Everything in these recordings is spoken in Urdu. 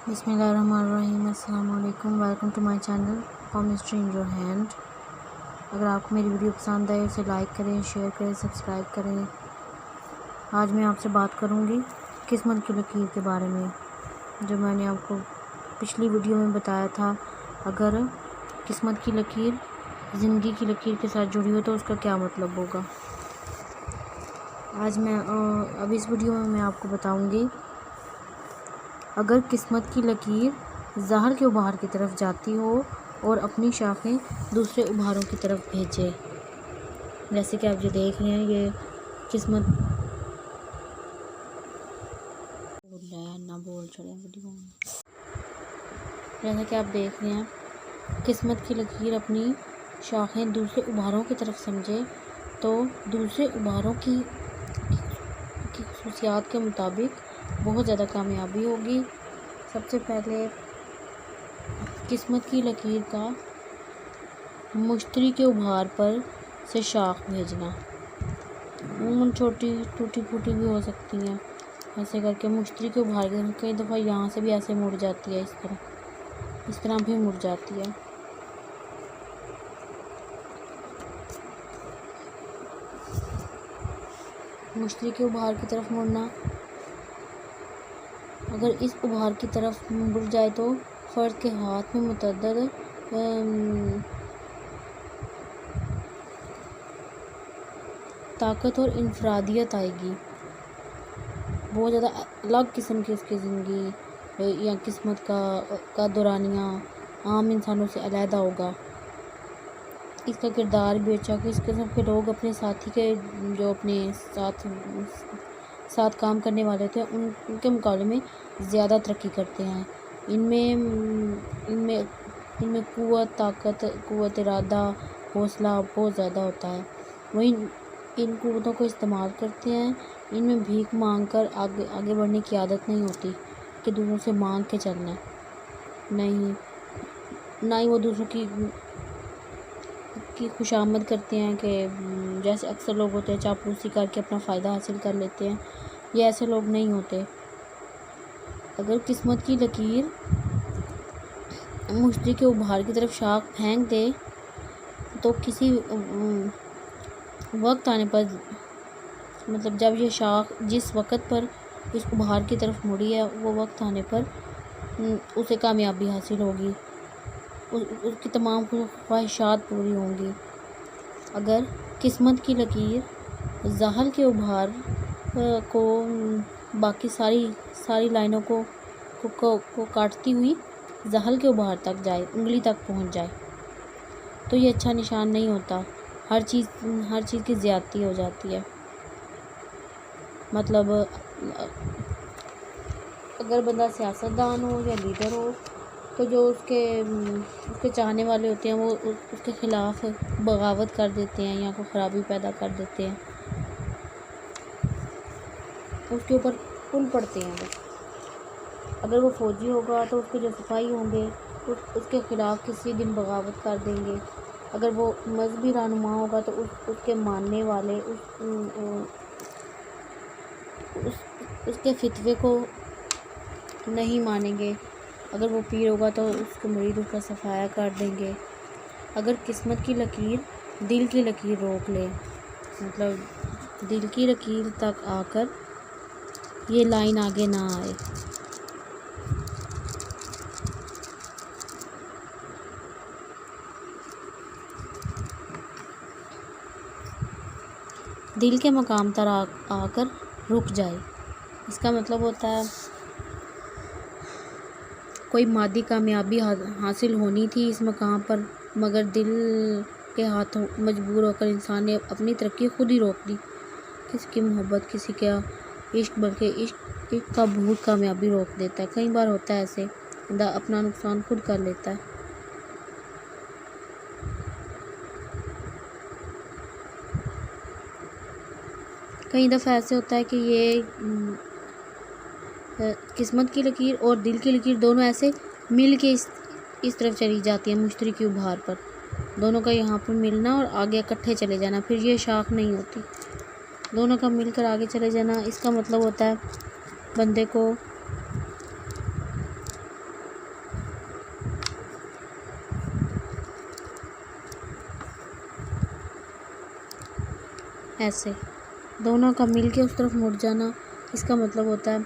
بسم اللہ الرحمن الرحیم۔ السلام علیکم، welcome to my channel palmistry in your hand. اگر آپ کو میری ویڈیو پسند آئے اسے لائک کریں، شیئر کریں، سبسکرائب کریں۔ آج میں آپ سے بات کروں گی قسمت کی لکیر کے بارے میں، جو میں نے آپ کو پچھلی ویڈیو میں بتایا تھا۔ اگر قسمت کی لکیر زندگی کی لکیر کے ساتھ جڑی ہو تو اس کا کیا مطلب ہوگا۔ اب اس ویڈیو میں آپ کو بتاؤں گی، اگر قسمت کی لکیر زحل کے ابھار کی طرف جاتی ہو اور اپنی شاخیں دوسرے ابھاروں کی طرف بھیجے، جیسے کہ آپ جو دیکھ رہے ہیں، یہ قسمت جیسا کہ آپ دیکھ رہے ہیں، قسمت کی لکیر اپنی شاخیں دوسرے ابھاروں کی طرف سمجھے تو دوسرے ابھاروں کی خصوصیات کے مطابق بہت زیادہ کامیابی ہوگی۔ سب سے پہلے قسمت کی لکیر کا مشتری کے ابھار پر سے شاخ بھیجنا، چھوٹی ٹوٹی پھوٹی بھی ہو سکتی ہیں، ایسے کر کے مشتری کے ابھار کے کئی دفعہ یہاں سے بھی ایسے مڑ جاتی ہے، اس طرح بھی مڑ جاتی ہے۔ مشتری کے ابھار کی طرف مڑنا، اگر اس ابھار کی طرف مڑ جائے تو فرد کے ہاتھ میں متعدد طاقت اور انفرادیت آئے گی، بہت زیادہ الگ قسم کی اس کی زندگی یا قسمت کا دورانیہ عام انسانوں سے علیحدہ ہوگا۔ اس کا کردار بھی اچھا کہ اس قسم کے لوگ اپنے ساتھی کے جو اپنے ساتھ کام کرنے والے ہوتے ہیں ان کے مقابلے میں زیادہ ترقی کرتے ہیں۔ ان میں قوت، طاقت، قوت ارادہ، حوصلہ بہت زیادہ ہوتا ہے۔ وہیں ان قوتوں کو استعمال کرتے ہیں۔ ان میں بھیک مانگ کر آگے بڑھنے کی عادت نہیں ہوتی کہ دوسروں سے مانگ کے چلنا ہے، نہ ہی وہ دوسروں کی خوشامد کرتے ہیں کہ جیسے اکثر لوگ ہوتے ہیں چاپلوسی کر کے اپنا فائدہ حاصل کر لیتے ہیں، یہ ایسے لوگ نہیں ہوتے۔ اگر قسمت کی لکیر مشتری کے ابھار کی طرف شاخ پھینک دے تو کسی وقت آنے پر، مطلب جب یہ شاخ جس وقت پر اس ابھار کی طرف مڑی ہے وہ وقت آنے پر اسے کامیابی حاصل ہوگی، اس کی تمام خواہشات پوری ہوں گی۔ اگر قسمت کی لکیر زحل کے ابھار کو باقی ساری لائنوں کو کاٹتی ہوئی زحل کے ابھار تک جائے، انگلی تک پہنچ جائے تو یہ اچھا نشان نہیں ہوتا، ہر چیز کی زیادتی ہو جاتی ہے۔ مطلب اگر بندہ سیاستدان ہو یا لیڈر ہو تو جو اس کے چاہنے والے ہوتے ہیں وہ اس کے خلاف بغاوت کر دیتے ہیں یا کوئی خرابی پیدا کر دیتے ہیں، اس کے اوپر پل پڑتے ہیں۔ اگر وہ فوجی ہوگا تو اس کے جو سپاہی ہوں گے اس کے خلاف کسی دن بغاوت کر دیں گے۔ اگر وہ مذہبی رہنما ہوگا تو اس کے ماننے والے اس کے فتوے کو نہیں مانیں گے۔ اگر وہ پیر ہوگا تو اس کے مرید اس کا صفایا کر دیں گے۔ اگر قسمت کی لکیر دل کی لکیر روک لے، مطلب دل کی لکیر تک آ کر یہ لائن آگے نہ آئے، دل کے مقام پر آ کر رک جائے، اس کا مطلب ہوتا ہے کوئی مادی کامیابی حاصل ہونی تھی اس مقام پر، مگر دل کے ہاتھوں مجبور ہو کر انسان نے اپنی ترقی خود ہی روک دی۔ کسی کی محبت، کسی کا عشق، بلکہ عشق کا بھوت کامیابی روک دیتا ہے۔ کئی بار ہوتا ہے ایسے، بندہ اپنا نقصان خود کر لیتا ہے۔ کئی دفعہ ایسے ہوتا ہے کہ یہ قسمت کی لکیر اور دل کی لکیر دونوں ایسے مل کے اس طرف چلی جاتی ہیں مشتری کے ابھار پر، دونوں کا یہاں پر ملنا اور آگے اکٹھے چلے جانا، پھر یہ شاخ نہیں ہوتی، دونوں کا مل کر آگے چلے جانا۔ اس کا مطلب ہوتا ہے بندے کو ایسے دونوں کا مل کے اس طرف مڑ جانا، اس کا مطلب ہوتا ہے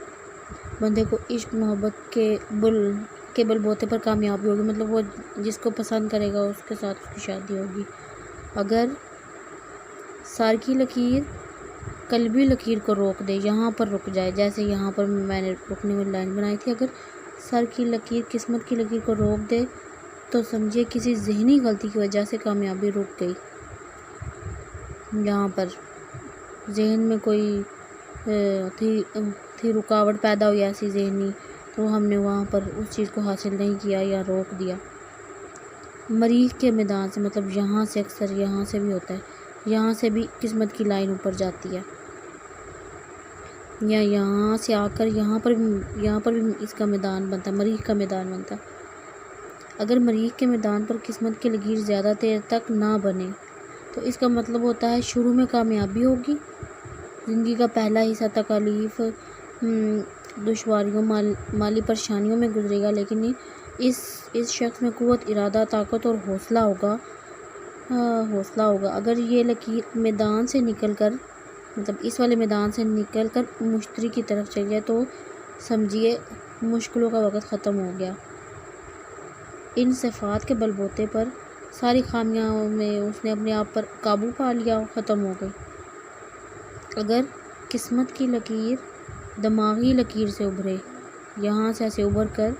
بندے کو عشق محبت کے بل بوتے پر کامیابی ہوگی، مطلب وہ جس کو پسند کرے گا اس کے ساتھ اس کی شادی ہوگی۔ اگر سر کی لکیر قلبی لکیر کو روک دے، یہاں پر رک جائے، جیسے یہاں پر میں نے رکنے والی لائن بنائی تھی، اگر سر کی لکیر قسمت کی لکیر کو روک دے تو سمجھے کسی ذہنی غلطی کی وجہ سے کامیابی رک گئی۔ یہاں پر ذہن میں کوئی تھی رکاوٹ پیدا ہوئی ایسی ذہنی، تو ہم نے وہاں پر اس چیز کو حاصل نہیں کیا یا روک دیا۔ مریخ کے میدان سے مطلب یہاں سے، اکثر یہاں سے بھی ہوتا ہے، یہاں سے بھی قسمت کی لائن اوپر جاتی ہے، یا یہاں سے آ کر یہاں پر بھی اس کا میدان بنتا ہے، مریخ کا میدان بنتا ہے۔ اگر مریخ کے میدان پر قسمت کی لکیر زیادہ دیر تک نہ بنے تو اس کا مطلب ہوتا ہے شروع میں کامیابی ہوگی، زندگی کا پہلا حصہ تکالیف، دشواریوں، مالی پریشانیوں میں گزرے گا، لیکن اس شخص میں قوت ارادہ، طاقت اور حوصلہ ہوگا۔ اگر یہ لکیر میدان سے نکل کر مطلب اس والے میدان سے نکل کر مشتری کی طرف چل جائے تو سمجھیے مشکلوں کا وقت ختم ہو گیا۔ ان صفات کے بل بوتے پر ساری خامیاں میں اس نے اپنے آپ پر قابو پا لیا اور ختم ہو گئی۔ اگر قسمت کی لکیر دماغی لکیر سے ابھرے، یہاں سے ایسے ابھر کر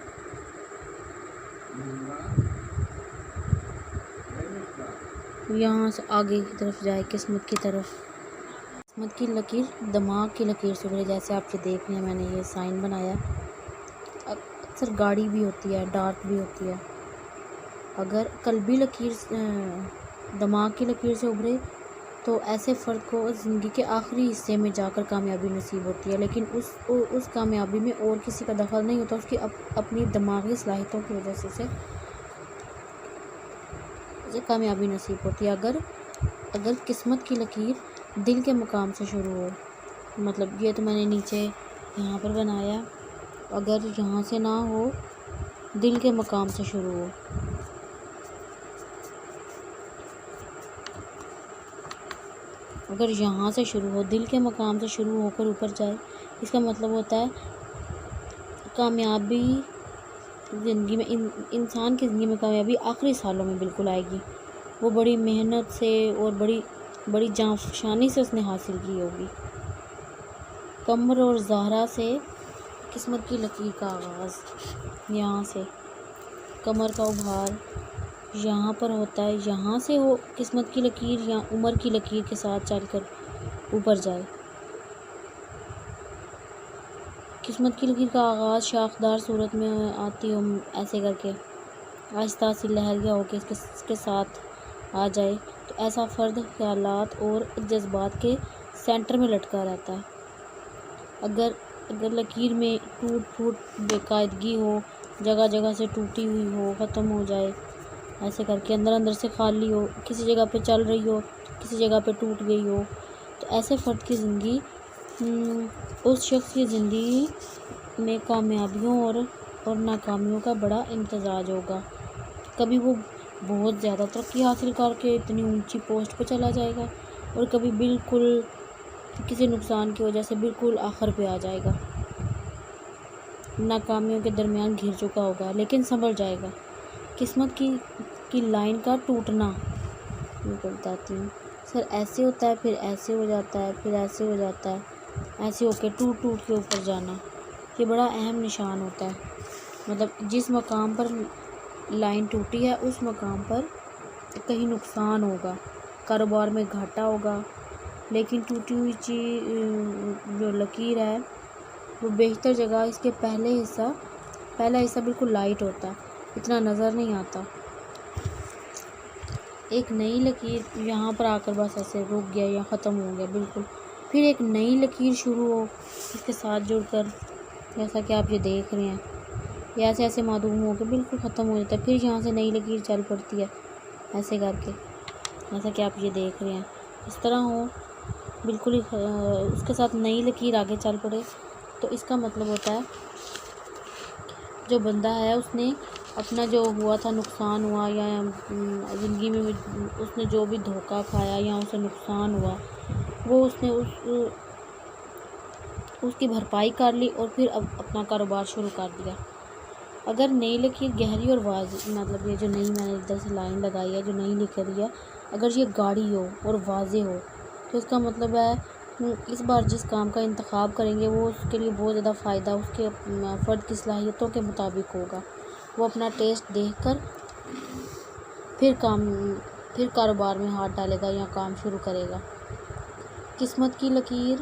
یہاں سے آگے کی طرف جائے، قسمت کی طرف، قسمت کی لکیر دماغ کی لکیر سے ابھرے، جیسے آپ یہ دیکھ رہے ہیں، میں نے یہ سائن بنایا، اکثر گاڑی بھی ہوتی ہے، ڈارک بھی ہوتی ہے۔ اگر قلبی لکیر دماغ کی لکیر سے ابھرے تو ایسے فرد کو زندگی کے آخری حصے میں جا کر کامیابی نصیب ہوتی ہے، لیکن اس کامیابی میں اور کسی کا دخل نہیں ہوتا، اس کی اپنی دماغی صلاحیتوں کی وجہ سے اسے کامیابی نصیب ہوتی ہے۔ اگر قسمت کی لکیر دل کے مقام سے شروع ہو، مطلب یہ تو میں نے نیچے یہاں پر بنایا، اگر یہاں سے نہ ہو، دل کے مقام سے شروع ہو، اگر یہاں سے شروع ہو، دل کے مقام سے شروع ہو کر اوپر جائے، اس کا مطلب ہوتا ہے کامیابی زندگی میں، انسان کی زندگی میں کامیابی آخری سالوں میں بالکل آئے گی، وہ بڑی محنت سے اور بڑی جانفشانی سے اس نے حاصل کی ہوگی۔ قمر اور زہرہ سے قسمت کی لکیر کا آغاز، یہاں سے قمر کا ابھار یہاں پر ہوتا ہے، یہاں سے ہو قسمت کی لکیر یا عمر کی لکیر کے ساتھ چل کر اوپر جائے۔ قسمت کی لکیر کا آغاز شاخدار صورت میں آتی ہو، ایسے کر کے آہستہ سی لہریہ ہو کے اس کے ساتھ آ جائے، تو ایسا فرد خیالات اور جذبات کے سینٹر میں لٹکا رہتا ہے۔ اگر لکیر میں ٹوٹ پھوٹ، بے قاعدگی ہو، جگہ جگہ سے ٹوٹی ہوئی ہو، ختم ہو جائے، ایسے کر کے اندر سے خالی ہو، کسی جگہ پہ چل رہی ہو، کسی جگہ پہ ٹوٹ گئی ہو، تو ایسے فرد کی زندگی، اس شخص کی زندگی میں کامیابیوں اور ناکامیوں کا بڑا امتزاج ہوگا۔ کبھی وہ بہت زیادہ ترقی حاصل کر کے اتنی اونچی پوسٹ پہ چلا جائے گا، اور کبھی بالکل کسی نقصان کی وجہ سے بالکل آخر پہ آ جائے گا، ناکامیوں کے درمیان گھر چکا ہوگا، لیکن سنبھل جائے گا۔ قسمت کی لائن کا ٹوٹنا، میں بتاتی ہوں سر، ایسے ہوتا ہے، پھر ایسے ہو جاتا ہے، پھر ایسے ہو جاتا ہے، ایسے ہو کے ٹوٹ کے اوپر جانا، یہ بڑا اہم نشان ہوتا ہے۔ مطلب جس مقام پر لائن ٹوٹی ہے اس مقام پر کہیں نقصان ہوگا، کاروبار میں گھاٹا ہوگا، لیکن ٹوٹی ہوئی جو لکیر ہے وہ بیشتر جگہ اس کے پہلا حصہ بالکل لائٹ ہوتا ہے، اتنا نظر نہیں آتا۔ ایک نئی لکیر یہاں پر آ کر بس ایسے رک گیا یا ختم ہو گیا بالکل، پھر ایک نئی لکیر شروع ہو اس کے ساتھ جڑ کر، جیسا کہ آپ یہ دیکھ رہے ہیں، یہ ایسے معدوم ہو کے بالکل ختم ہو جاتا ہے، پھر یہاں سے نئی لکیر چل پڑتی ہے، ایسے کر کے، جیسا کہ آپ یہ دیکھ رہے ہیں، اس طرح ہو بالکل اس کے ساتھ نئی لکیر آگے چل پڑے، تو اس کا مطلب ہوتا ہے جو بندہ ہے اس نے اپنا جو ہوا تھا، نقصان ہوا، یا زندگی میں اس نے جو بھی دھوکہ کھایا یا اسے نقصان ہوا، وہ اس نے اس کی بھرپائی کر لی اور پھر اب اپنا کاروبار شروع کر دیا۔ اگر نئی لکیر گہری اور واضح، مطلب یہ جو نئی میں نے ادھر سے لائن لگائی ہے، جو نئی لکھ رہی ہے، اگر یہ گاڑی ہو اور واضح ہو تو اس کا مطلب ہے اس بار جس کام کا انتخاب کریں گے وہ اس کے لیے بہت زیادہ فائدہ اس کے فرد کی صلاحیتوں کے مطابق ہوگا۔ وہ اپنا ٹیسٹ دیکھ کر پھر کاروبار میں ہاتھ ڈالے گا یا کام شروع کرے گا۔ قسمت کی لکیر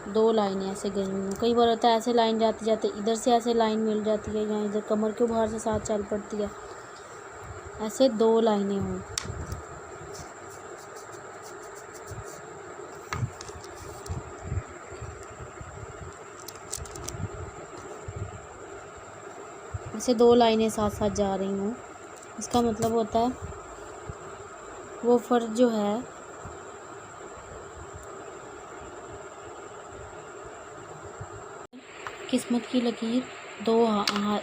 دو لائنیں ایسے گئی ہوں، کئی بار ہوتا ہے ایسے لائن جاتے جاتے ادھر سے ایسے لائن مل جاتی ہے یا ادھر کمر کے باہر سے ساتھ چل پڑتی ہے، ایسے 2 لائنیں ہوں۔ ایسے 2 لائنیں ساتھ ساتھ جا رہی ہوں، اس کا مطلب ہوتا ہے وہ فرد جو ہے قسمت کی لکیر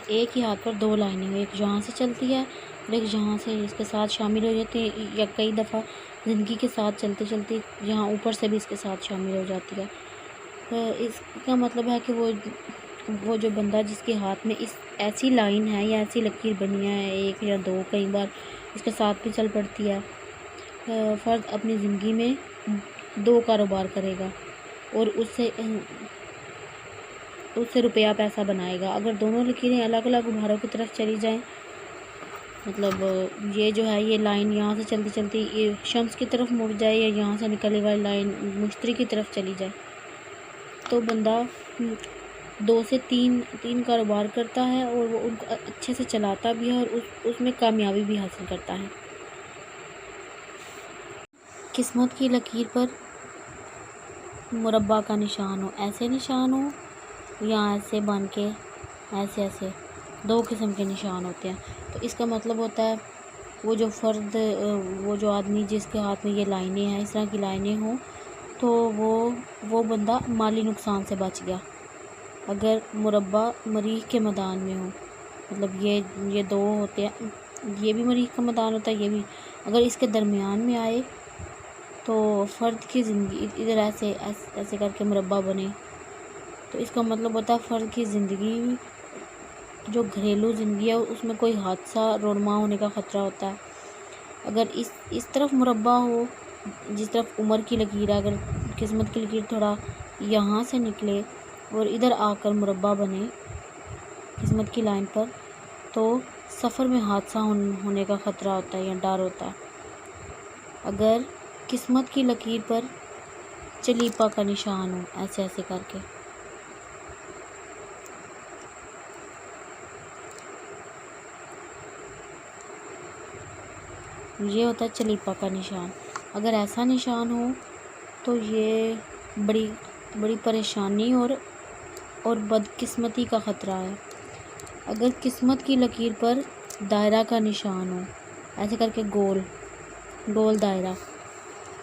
ایک ہی ہاتھ پر 2 لائنیں ہیں، ایک یہاں سے چلتی ہے اور ایک یہاں سے اس کے ساتھ شامل ہو جاتی ہے، یا کئی دفعہ زندگی کے ساتھ چلتے چلتے یہاں اوپر سے بھی اس کے ساتھ شامل ہو جاتی ہے۔ اس کا مطلب ہے کہ وہ جو بندہ جس کے ہاتھ میں ایسی لائن ہے یا ایسی لکیر بنی ہے، 1 یا 2، کئی بار اس کے ساتھ بھی چل پڑتی ہے، فرد اپنی زندگی میں 2 کاروبار کرے گا اور اس سے روپیہ پیسہ بنائے گا۔ اگر دونوں لکیریں الگ الگ ابھاروں کی طرف چلی جائیں، مطلب یہ جو ہے یہ لائن یہاں سے چلتی چلتی یہ شمس کی طرف مڑ جائے یا یہاں سے نکلنے والی لائن مشتری کی طرف چلی جائے، تو بندہ 2 سے 3 کاروبار کرتا ہے اور وہ ان کو اچھے سے چلاتا بھی ہے اور اس میں کامیابی بھی حاصل کرتا ہے۔ قسمت کی لکیر پر مربع کا نشان ہو، ایسے نشان ہو یا ایسے بن کے ایسے 2 قسم کے نشان ہوتے ہیں، تو اس کا مطلب ہوتا ہے وہ جو فرد، وہ جو آدمی جس کے ہاتھ میں یہ لائنیں ہیں، اس طرح کی لائنیں ہوں، تو وہ بندہ مالی نقصان سے بچ گیا۔ اگر مربع مریخ کے میدان میں ہو، مطلب یہ 2 ہوتے ہیں، یہ بھی مریخ کا میدان ہوتا ہے، یہ بھی، اگر اس کے درمیان میں آئے تو فرد کی زندگی ادھر ایسے کر کے مربع بنے، تو اس کا مطلب ہوتا ہے فرد کی زندگی، جو گھریلو زندگی ہے، اس میں کوئی حادثہ رونما ہونے کا خطرہ ہوتا ہے۔ اگر اس طرف مربع ہو، جس طرف عمر کی لکیر ہے، اگر قسمت کی لکیر تھوڑا یہاں سے نکلے اور ادھر آ کر مربع بنے قسمت کی لائن پر، تو سفر میں حادثہ ہونے کا خطرہ ہوتا ہے یا ڈر ہوتا ہے۔ اگر قسمت کی لکیر پر چلیپا کا نشان ہو، ایسے کر کے، یہ ہوتا ہے چلیپا کا نشان، اگر ایسا نشان ہو تو یہ بڑی پریشانی اور بدقسمتی کا خطرہ ہے۔ اگر قسمت کی لکیر پر دائرہ کا نشان ہو، ایسے کر کے گول دائرہ،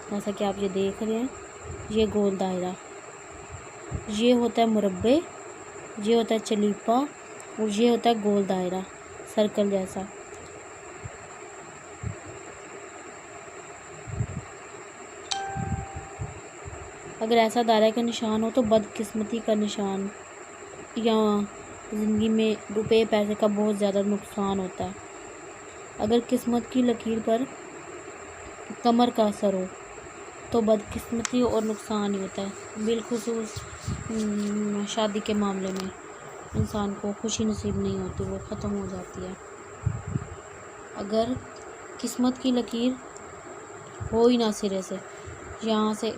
جیسا کہ آپ یہ دیکھ رہے ہیں، یہ گول دائرہ، یہ ہوتا ہے مربع، یہ ہوتا ہے چلیپا اور یہ ہوتا ہے گول دائرہ، سرکل جیسا۔ اگر ایسا دائرہ کا نشان ہو تو بدقسمتی کا نشان یا زندگی میں روپے پیسے کا بہت زیادہ نقصان ہوتا ہے۔ اگر قسمت کی لکیر پر کمر کا اثر ہو تو بدقسمتی اور نقصان ہی ہوتا ہے، بالخصوص شادی کے معاملے میں انسان کو خوشی نصیب نہیں ہوتی، وہ ختم ہو جاتی ہے۔ اگر قسمت کی لکیر ہو ہی نہ سرے سے، یہاں سے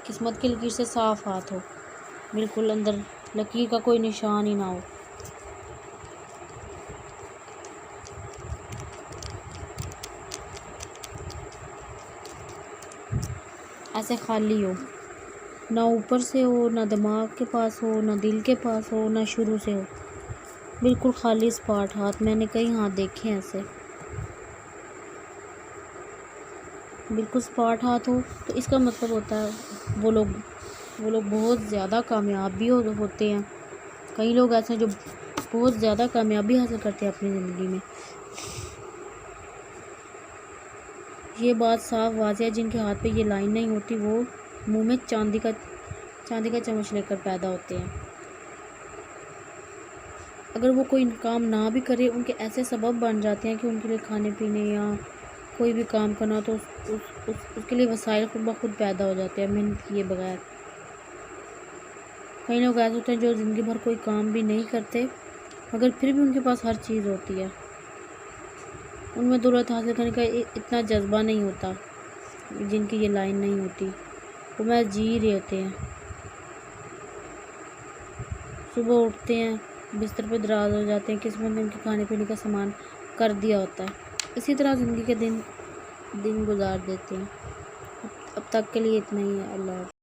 قسمت کی لکیر سے صاف ہاتھ ہو، بالکل اندر لکیر کا کوئی نشان ہی نہ ہو، ایسے خالی ہو، نہ اوپر سے ہو، نہ دماغ کے پاس ہو، نہ دل کے پاس ہو، نہ شروع سے ہو، بالکل خالی اسپاٹ ہاتھ، میں نے کئی ہاتھ دیکھے ہیں ایسے، بالکل اسپاٹ ہاتھ ہو، تو اس کا مطلب ہوتا ہے وہ لوگ بہت زیادہ کامیاب بھی ہوتے ہیں۔ کئی لوگ ایسے ہیں جو بہت زیادہ کامیابی حاصل کرتے ہیں اپنی زندگی میں۔ یہ بات صاف واضح ہے، جن کے ہاتھ پہ یہ لائن نہیں ہوتی وہ منہ میں چاندی کا چمچ لے کر پیدا ہوتے ہیں۔ اگر وہ کوئی کام نہ بھی کرے، ان کے ایسے سبب بن جاتے ہیں کہ ان کے لیے کھانے پینے یا کوئی بھی کام کرنا تو اس کے لیے وسائل خود بخود پیدا ہو جاتے ہیں محنت کیے بغیر۔ کئی لوگ ایسے ہوتے ہیں جو زندگی بھر کوئی کام بھی نہیں کرتے مگر پھر بھی ان کے پاس ہر چیز ہوتی ہے۔ ان میں دولت حاصل کرنے کا اتنا جذبہ نہیں ہوتا، جن کی یہ لائن نہیں ہوتی، وہ محض جی رہے ہوتے ہیں۔ صبح اٹھتے ہیں، بستر پہ دراز ہو جاتے ہیں، قسمت نے ان کے کھانے پینے کا سامان کر دیا ہوتا ہے، اسی طرح زندگی کے دن گزار دیتے ہیں۔ اب تک کے لیے اتنا ہی ہے۔ اللہ حافظ۔